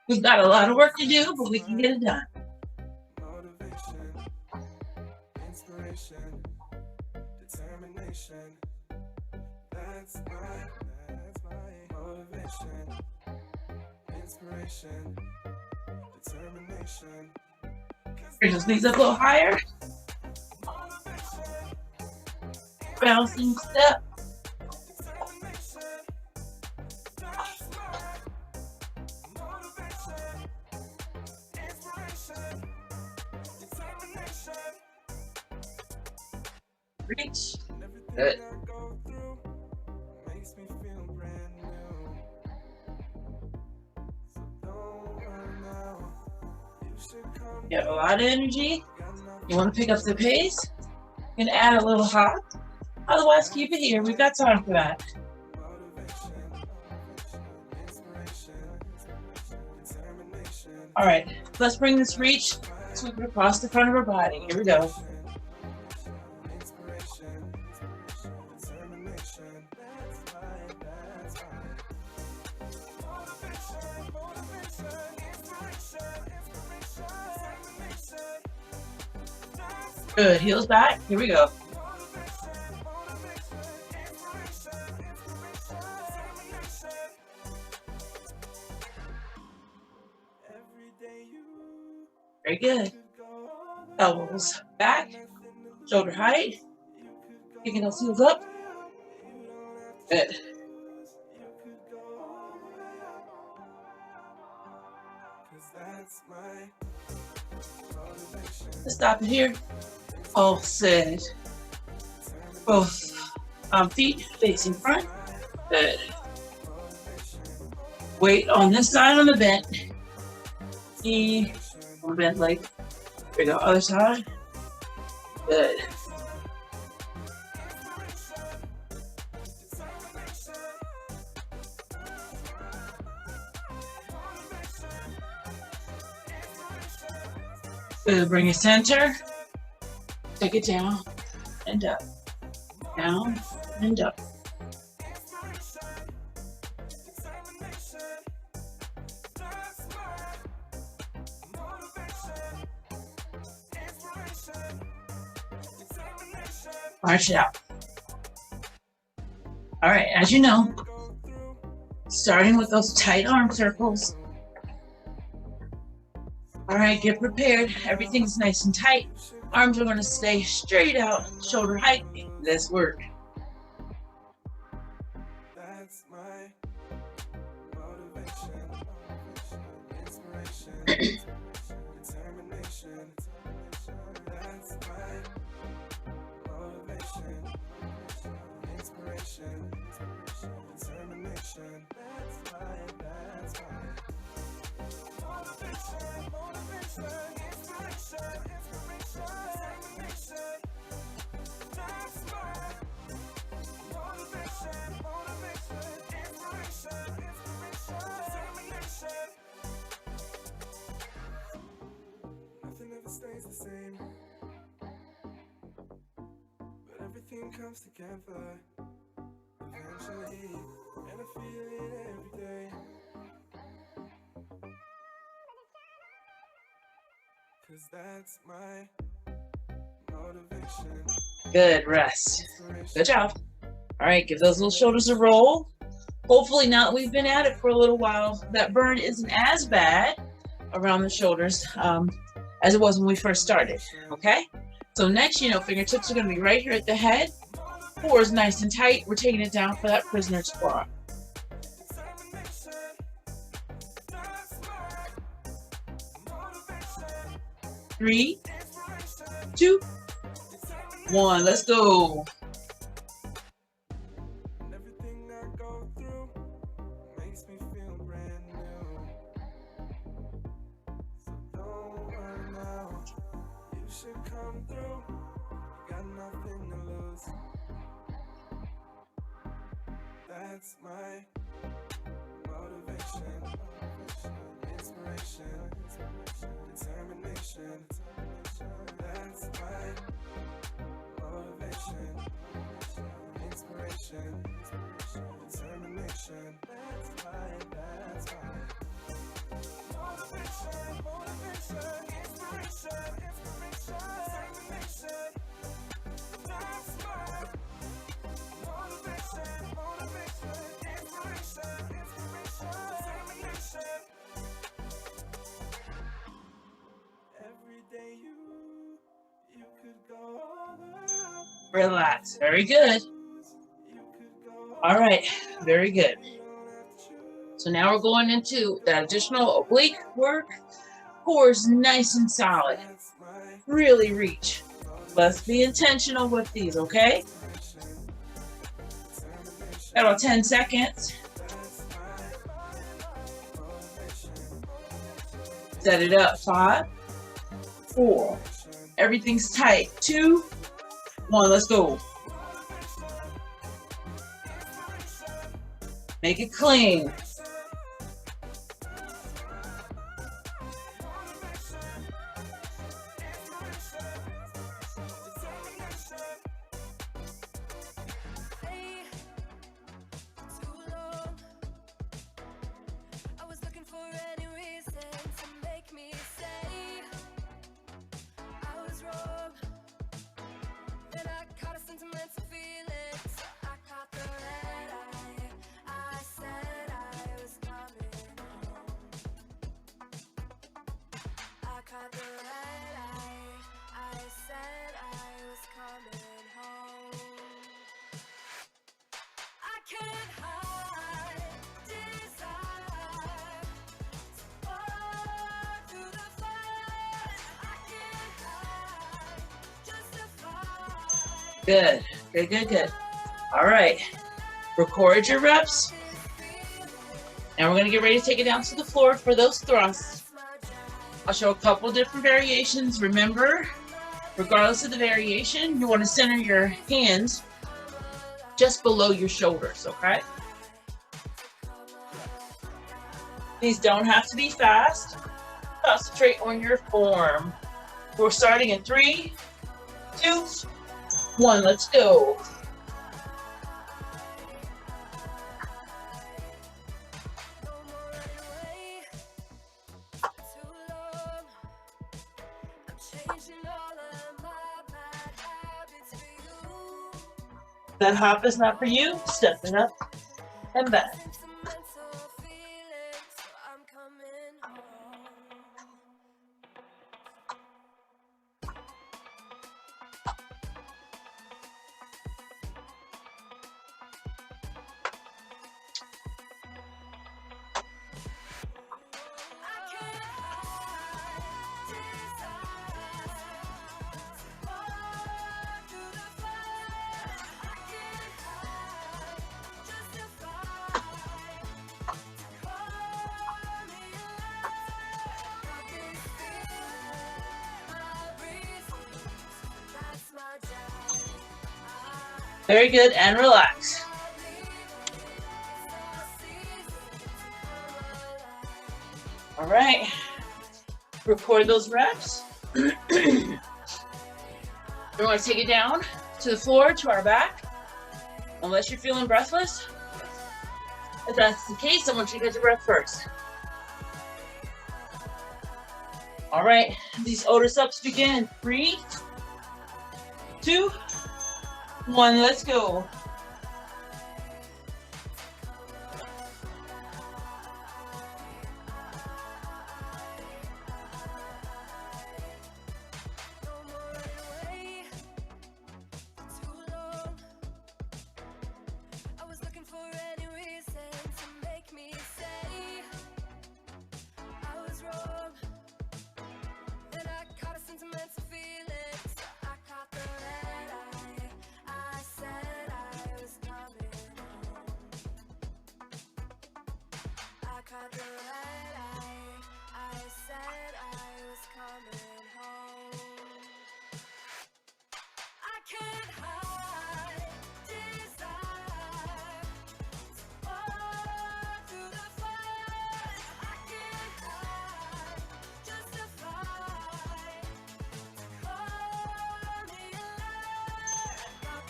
We've got a lot of work to do, but we can get it done. Motivation, inspiration, determination. That's my motivation, inspiration, determination. Bring those knees up a little higher. Bouncing step. Reach. Good. You have a lot of energy. You want to pick up the pace. You can add a little hop. Otherwise, keep it here. We've got time for that. All right, let's bring this reach, sweep it across the front of our body. Here we go. Good, heels back. Here we go. Very good. Elbows back, shoulder height. Kicking those heels up. Good. Let's stop it here. All set. Both feet facing front. Good. Weight on this side on the bent. Knee on the bent leg. Here we go. Other side. Good. Good. Bring it center. Take it down and up. Down and up. March it out. All right, as you know, starting with those tight arm circles. All right, get prepared. Everything's nice and tight. Arms are going to stay straight out, shoulder height. Let's work. That's my motivation, inspiration, determination. That's my motivation, inspiration, determination. That's my motivation, inspiration, determination. That's my motivation, inspiration, determination. Nothing ever stays the same, but everything comes together eventually, and I feel it every day. 'Cause that's my motivation. Good, rest. Good job. All right, give those little shoulders a roll. Hopefully now that we've been at it for a little while, that burn isn't as bad around the shoulders as it was when we first started, okay? So next, fingertips are gonna be right here at the head. Core is nice and tight. We're taking it down for that prisoner squat. 3, 2, 1. Let's go. Everything I go through makes me feel brand new. So don't worry now. You should come through. Got nothing to lose. That's my motivation, inspiration, determination. That's my motivation, inspiration, determination. That's my relax. Very good. All right, very good. So now we're going into that additional oblique work. Cores nice and solid. Really reach. Let's be intentional with these, okay? About 10 seconds. Set it up. 5, 4. Everything's tight. 2, 1. Let's go. Make it clean. Good, good, good, good. All right, record your reps. And we're gonna get ready to take it down to the floor for those thrusts. I'll show a couple different variations. Remember, regardless of the variation, you wanna center your hands just below your shoulders, okay? These don't have to be fast. Concentrate on your form. We're starting in 3, 2, 1, let's go. That hop is not for you. Step it up and back. Very good, and relax. All right, record those reps. We're going to take it down to the floor, to our back, unless you're feeling breathless. If that's the case, I want you to get your breath first. All right, these Otis ups begin. 3, 2, 1, let's go.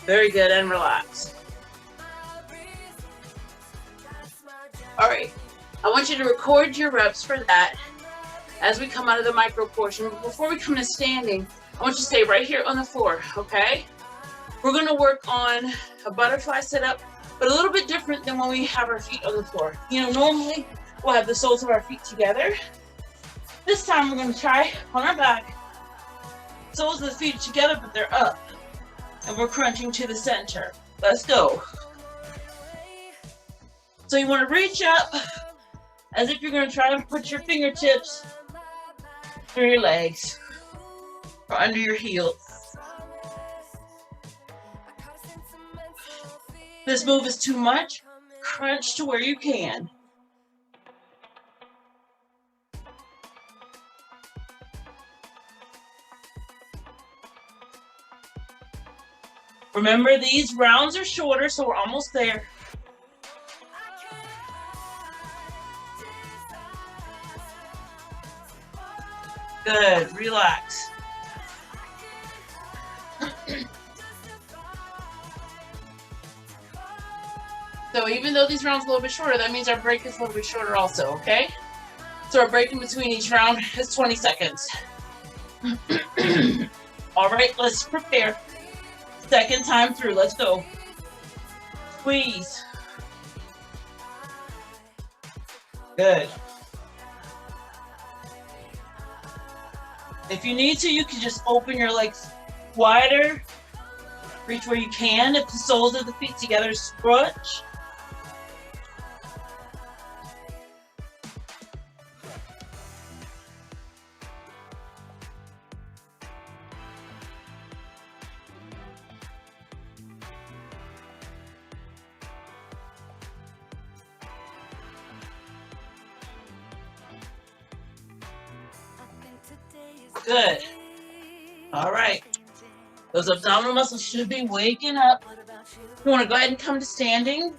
Very good, and relax. All right, I want you to record your reps for that as we come out of the micro portion. Before we come to standing, I want you to stay right here on the floor, okay? We're gonna work on a butterfly setup, but a little bit different than when we have our feet on the floor. You know, normally we'll have the soles of our feet together. This time we're gonna try on our back. Soles of the feet together, but they're up. and we're crunching to the center. Let's go. So you want to reach up as if you're going to try to put your fingertips through your legs or under your heels. If this move is too much, crunch to where you can. Remember, these rounds are shorter, so we're almost there. Good, relax. So even though these rounds are a little bit shorter, that means our break is a little bit shorter also, okay? So our break in between each round is 20 seconds. All right, let's prepare. Second time through, let's go. Squeeze. Good. If you need to, you can just open your legs wider. Reach where you can. If the soles of the feet together, scrunch. Good. All right. Those abdominal muscles should be waking up. You want to go ahead and come to standing.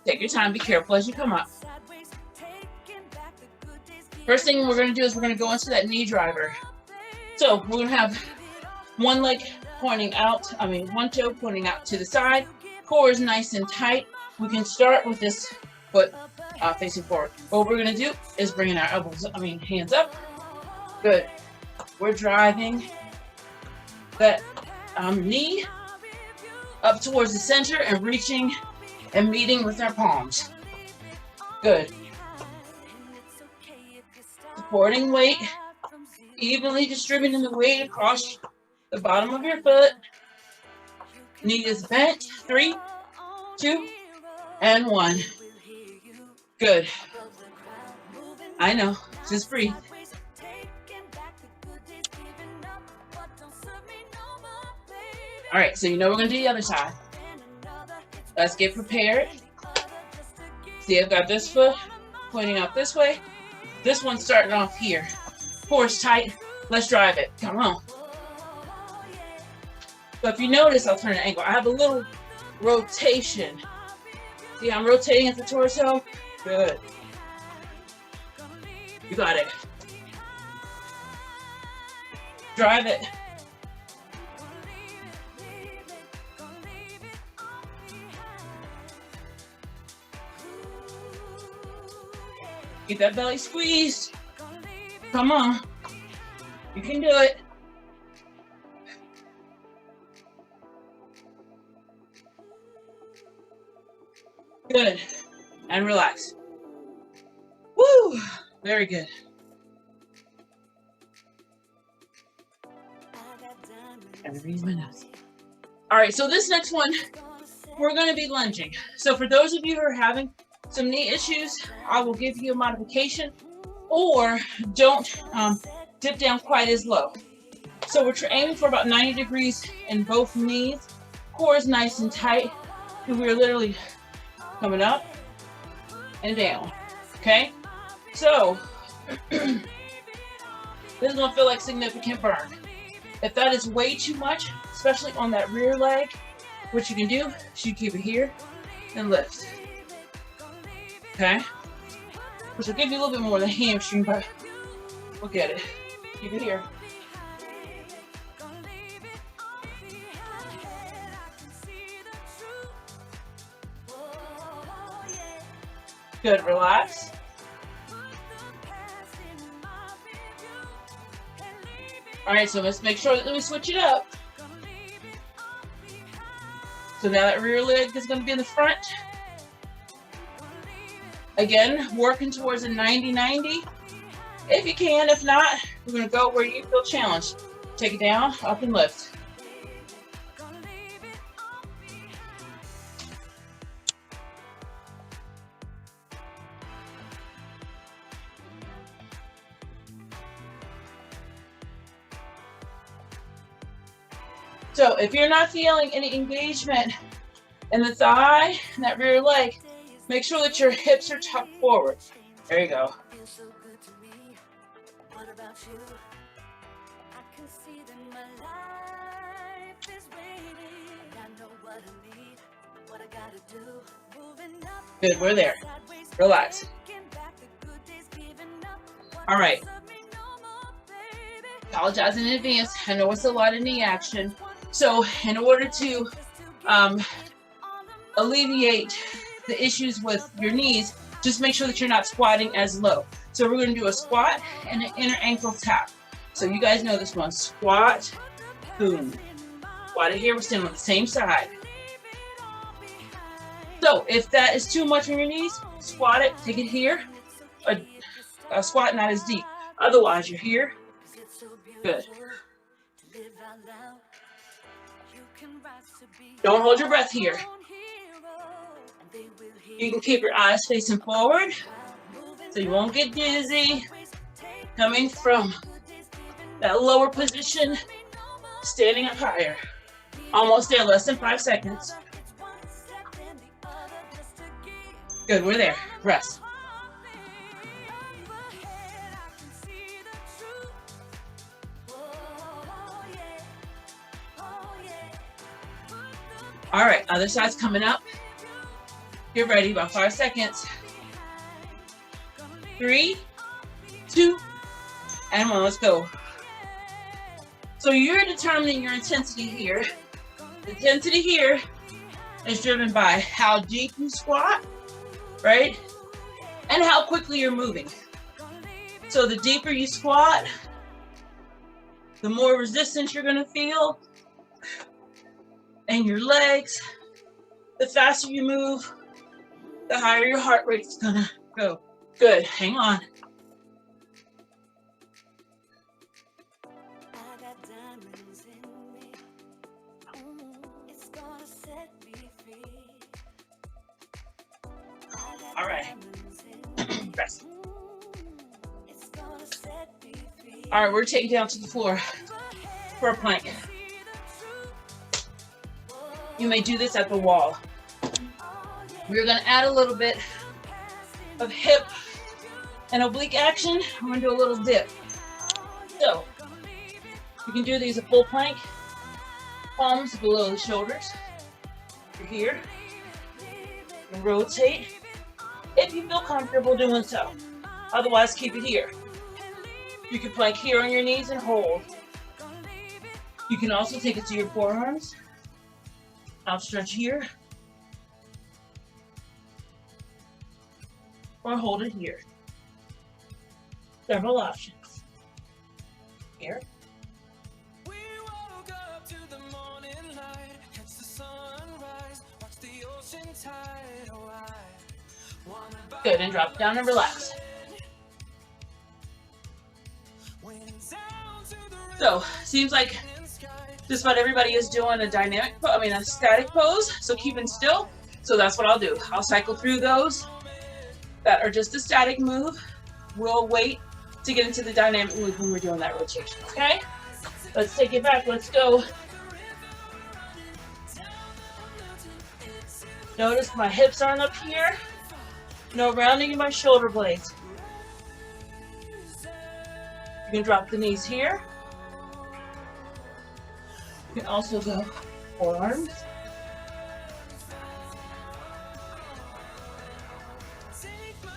Take your time. Be careful as you come up. First thing we're going to do is we're going to go into that knee driver. So we're going to have one leg pointing out, one toe pointing out to the side. Core is nice and tight. We can start with this foot facing forward. What we're gonna do is bringing our hands up. Good. We're driving that knee up towards the center and reaching and meeting with our palms. Good. Supporting weight, evenly distributing the weight across the bottom of your foot. Knee is bent. 3, 2, and 1. Good. I know. Just breathe. All right, so you know we're going to do the other side. Let's get prepared. See, I've got this foot pointing out this way. This one's starting off here. Core is tight. Let's drive it. Come on. So if you notice, I'll turn the angle. I have a little rotation. See, I'm rotating at the torso. Good. You got it. Drive it. Keep that belly squeezed. Come on. You can do it. Good. And relax. Woo! Very good. And breathe my nose. All right, so this next one, we're going to be lunging. So for those of you who are having some knee issues, I will give you a modification, or don't dip down quite as low. So we're aiming for about 90 degrees in both knees. Core is nice and tight. And we're literally coming up and down. Okay? So this is going to feel like significant burn. If that is way too much, especially on that rear leg, what you can do is you keep it here and lift. Okay? Which will give you a little bit more of the hamstring, but we'll get it. Keep it here. Good, relax. All right, so let's make sure that we switch it up. So now that rear leg is going to be in the front. Again, working towards a 90-90. If you can, if not, we're gonna go where you feel challenged. Take it down, up and lift. So if you're not feeling any engagement in the thigh and that rear leg, make sure that your hips are tucked forward. There you go. Good, we're there. Relax. All right. Apologize in advance. I know it's a lot of knee action. So in order to alleviate the issues with your knees, just make sure that you're not squatting as low. So we're going to do a squat and an inner ankle tap. So you guys know this one. Squat, boom. Squat it here. We're standing on the same side. So if that is too much on your knees, squat it, take it here. A squat not as deep. Otherwise, you're here. Good. Don't hold your breath here. You can keep your eyes facing forward so you won't get dizzy. Coming from that lower position, standing up higher. Almost there, less than 5 seconds. Good, we're there. Rest. All right, other side's coming up. Get ready, about 5 seconds. 3, 2, and 1, let's go. So you're determining your intensity here. The intensity here is driven by how deep you squat, right? And how quickly you're moving. So the deeper you squat, the more resistance you're gonna feel in your legs. The faster you move, the higher your heart rate's gonna go. Good, hang on. All right. Rest. All right, we're taking down to the floor for a plank. You may do this at the wall. We're gonna add a little bit of hip and oblique action. We're gonna do a little dip. So, you can do these a full plank, palms below the shoulders. You're here. And rotate if you feel comfortable doing so. Otherwise, keep it here. You can plank here on your knees and hold. You can also take it to your forearms. Outstretch here. Or hold it here. Several options. Here. We woke up to the morning light, catch the sunrise, watch the ocean tide. Oh, I wanna buy. Good, and drop down and relax. So, seems like just about everybody is doing a static pose, so keeping still. So that's what I'll do. I'll cycle through those that are just a static move. We'll wait to get into the dynamic move when we're doing that rotation, okay? Let's take it back, let's go. Notice my hips aren't up here. No rounding in my shoulder blades. You can drop the knees here. You can also go forearms.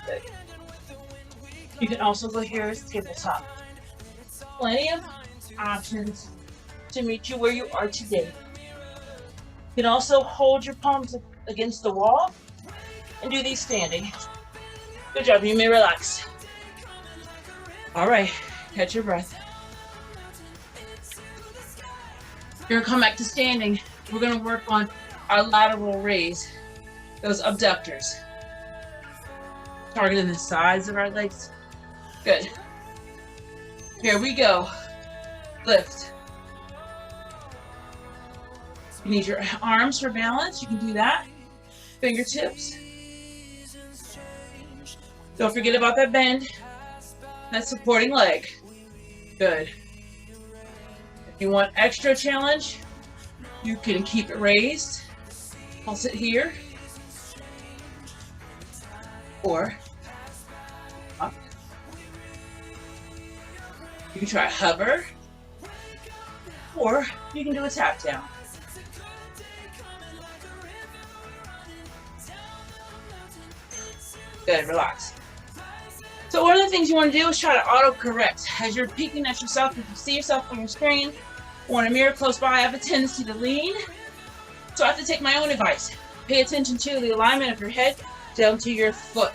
Good. You can also go here as tabletop. Plenty of options to meet you where you are today. You can also hold your palms against the wall and do these standing. Good job, you may relax. All right, catch your breath. You're gonna come back to standing. We're gonna work on our lateral raise, those abductors. Targeting the sides of our legs. Good. Here we go. Lift. You need your arms for balance. You can do that. Fingertips. Don't forget about that bend. That supporting leg. Good. If you want extra challenge, you can keep it raised. I'll sit here. Or up. You can try hover. Or you can do a tap down. Good, relax. So one of the things you want to do is try to auto-correct. As you're peeking at yourself, if you see yourself on your screen or in a mirror close by, I have a tendency to lean. So I have to take my own advice. Pay attention to the alignment of your head down to your foot.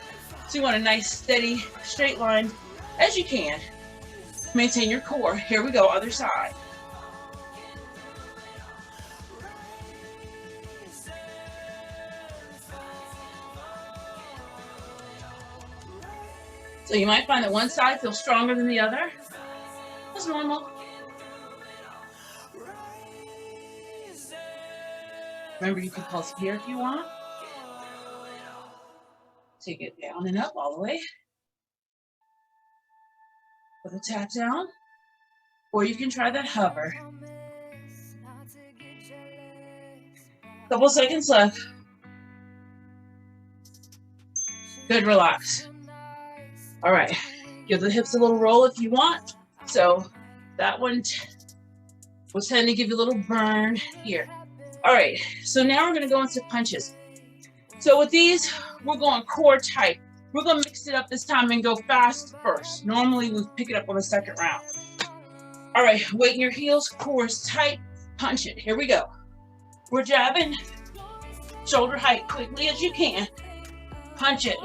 So you want a nice, steady, straight line as you can. Maintain your core. Here we go, other side. So you might find that one side feels stronger than the other. That's normal. Remember, you can pulse here if you want. Take it down and up all the way. With a tap down. Or you can try that hover. Couple seconds left. Good, relax. All right, give the hips a little roll if you want. So that one was tending to give you a little burn here. All right, so now we're gonna go into punches. So with these, we're going core type. We're gonna mix it up this time and go fast first. Normally we pick it up on the second round. All right, weight in your heels, core is tight, punch it. Here we go. We're jabbing, shoulder height quickly as you can. Punch it.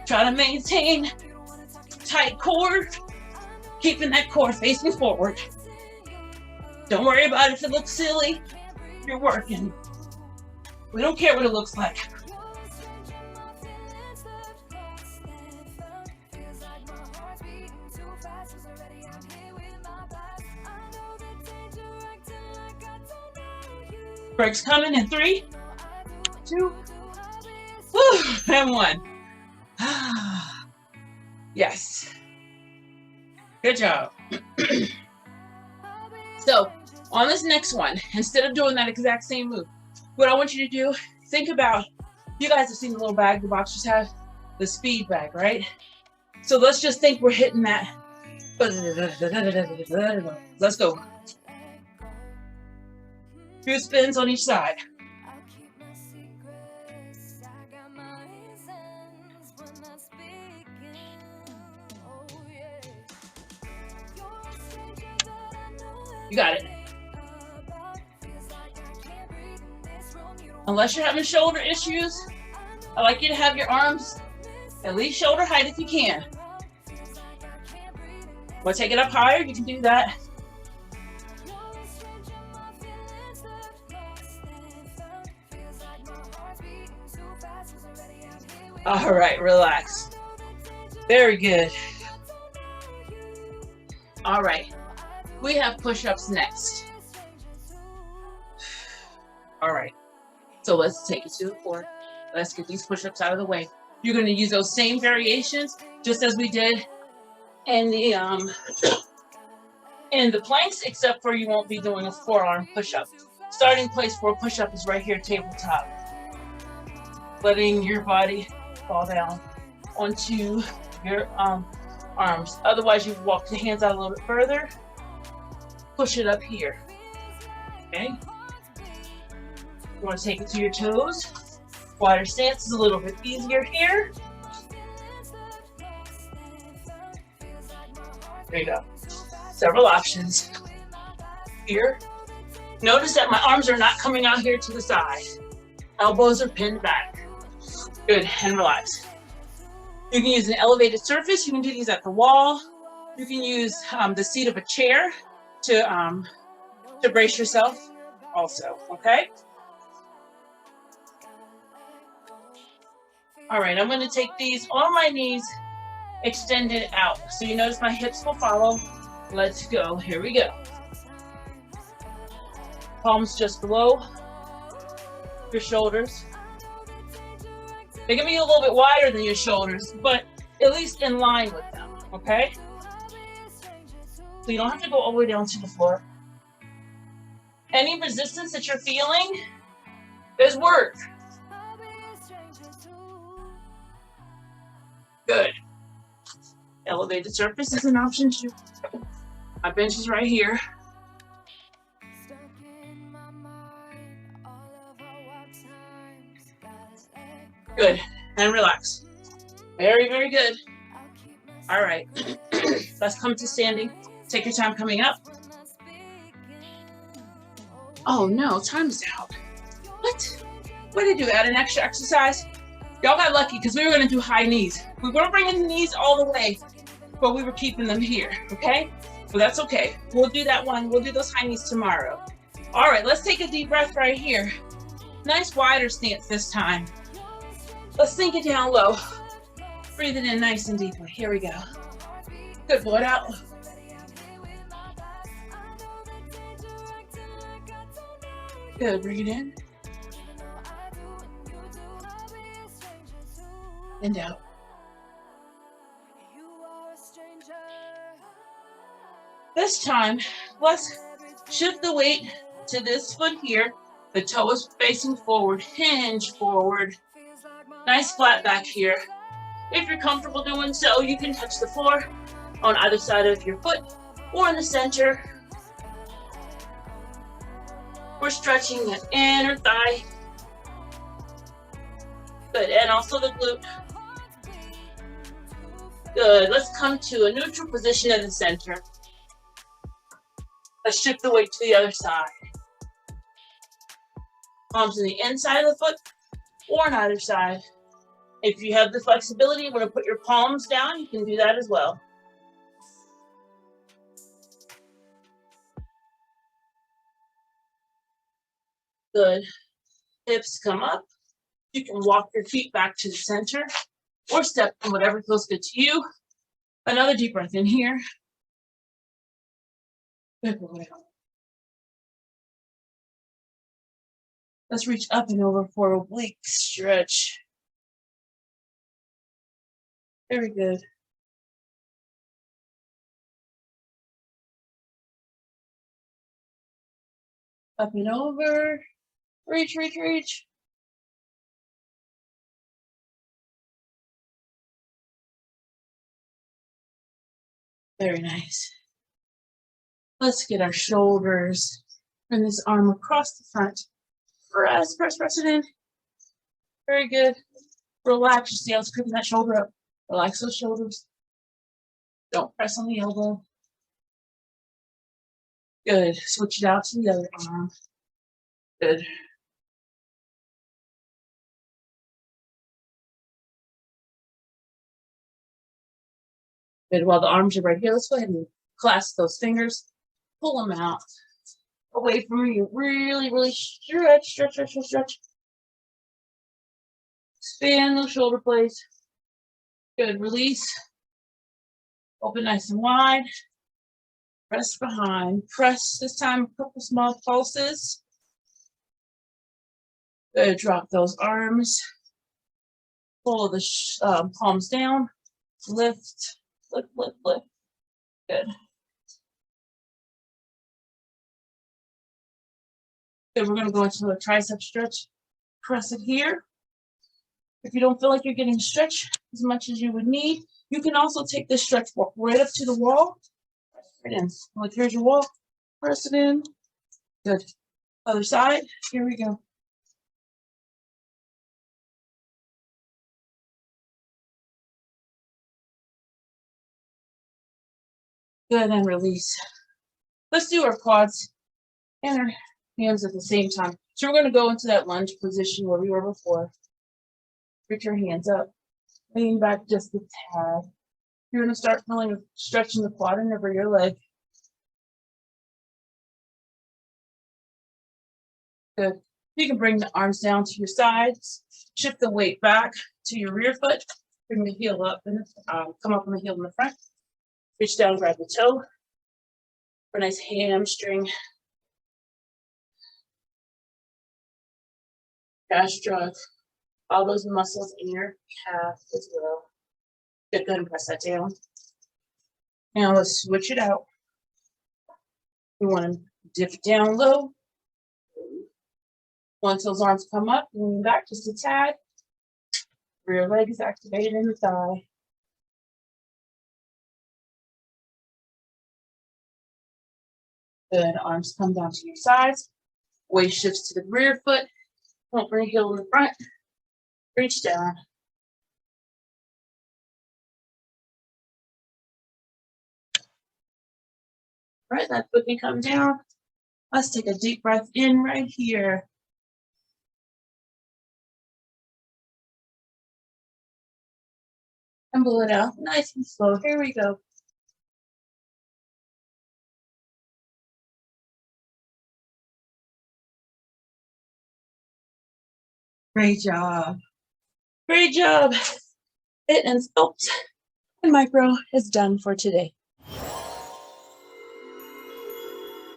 Try to maintain tight core, keeping that core facing forward. Don't worry about if it looks silly. You're working. We don't care what it looks like. Breaks coming in 3, 2, and 1. Yes. Good job. So on this next one, instead of doing that exact same move, what I want you to do, think about, you guys have seen the little bag the boxers have, the speed bag, right? So let's just think we're hitting that. Let's go. Few spins on each side. You got it. Unless you're having shoulder issues, I like you to have your arms at least shoulder height if you can. Want to take it up higher? You can do that. All right, relax. Very good. All right, we have push-ups next. All right, so let's take it to the floor. Let's get these push-ups out of the way. You're going to use those same variations just as we did in the planks, except for you won't be doing a forearm push-up. Starting place for a push-up is right here, tabletop. Letting your body fall down onto your arms. Otherwise, you walk the hands out a little bit further. Push it up here. Okay. You want to take it to your toes. Wider stance is a little bit easier here. There you go. Several options. Here. Notice that my arms are not coming out here to the side. Elbows are pinned back. Good, and relax. You can use an elevated surface. You can do these at the wall. You can use the seat of a chair to brace yourself also, okay? All right, I'm gonna take these on my knees extend it out. So you notice my hips will follow. Let's go. Here we go. Palms just below your shoulders. They can be a little bit wider than your shoulders, but at least in line with them, okay? So you don't have to go all the way down to the floor. Any resistance that you're feeling is work. Good. Elevated surface is an option too. My bench is right here. Good. And relax. Very, very good. All right. Let's come to standing. Take your time coming up. Oh no, time's out. What? What did I do? Add an extra exercise? Y'all got lucky because we were going to do high knees. We weren't bringing the knees all the way, but we were keeping them here, okay? But that's okay. We'll do that one. We'll do those high knees tomorrow. All right, let's take a deep breath right here. Nice wider stance this time. Let's sink it down low. Breathe it in nice and deeply. Here we go. Good, blow it out. Good, bring it in. And out. This time, let's shift the weight to this foot here. The toe is facing forward, hinge forward. Nice flat back here. If you're comfortable doing so, you can touch the floor on either side of your foot or in the center. We're stretching the inner thigh. Good, and also the glute. Good, let's come to a neutral position in the center. Let's shift the weight to the other side. Palms on the inside of the foot or on either side. If you have the flexibility, you want to put your palms down, you can do that as well. Good. Hips come up. You can walk your feet back to the center or step in whatever feels good to you. Another deep breath in here. Good boy. Let's reach up and over for oblique stretch. Very good. Up and over. Reach, reach, reach. Very nice. Let's get our shoulders and this arm across the front. Press, press, press it in. Very good. Relax. You see how it's creeping that shoulder up. Relax those shoulders. Don't press on the elbow. Good. Switch it out to the other arm. Good. Good. While the arms are right here, let's go ahead and clasp those fingers. Pull them out. Away from you. Really, really stretch, stretch, stretch, stretch, stretch. Expand those shoulder blades. Good. Release. Open nice and wide. Press behind. Press this time a couple small pulses. Good. Drop those arms. Pull the palms down. Lift. Lift, lift, lift. Good. Good. We're going to go into a tricep stretch. Press it here. If you don't feel like you're getting stretched as much as you would need, you can also take this stretch walk right up to the wall. Press it in. Like here's your wall. Press it in. Good. Other side. Here we go. Good, and release. Let's do our quads and our hands at the same time. So we're going to go into that lunge position where we were before. Reach your hands up. Lean back just a tad. You're going to start stretching the quad and over your leg. Good. You can bring the arms down to your sides. Shift the weight back to your rear foot Bring the heel up and come up on the heel in the front. Reach down, grab the toe for a nice hamstring. Gastroc, all those muscles in your calf as well. Good, and press that down. Now let's switch it out. We want to dip down low. Once those arms come up, lean back just a tad. Rear leg is activated in the thigh. Good, arms come down to your sides. Weight shifts to the rear foot. Don't bring heel in the front. Reach down. Right, that foot can come down. Let's take a deep breath in right here. And blow it out nice and slow. Here we go. Great job. Great job. Hiit and Sculpt and Micro is done for today.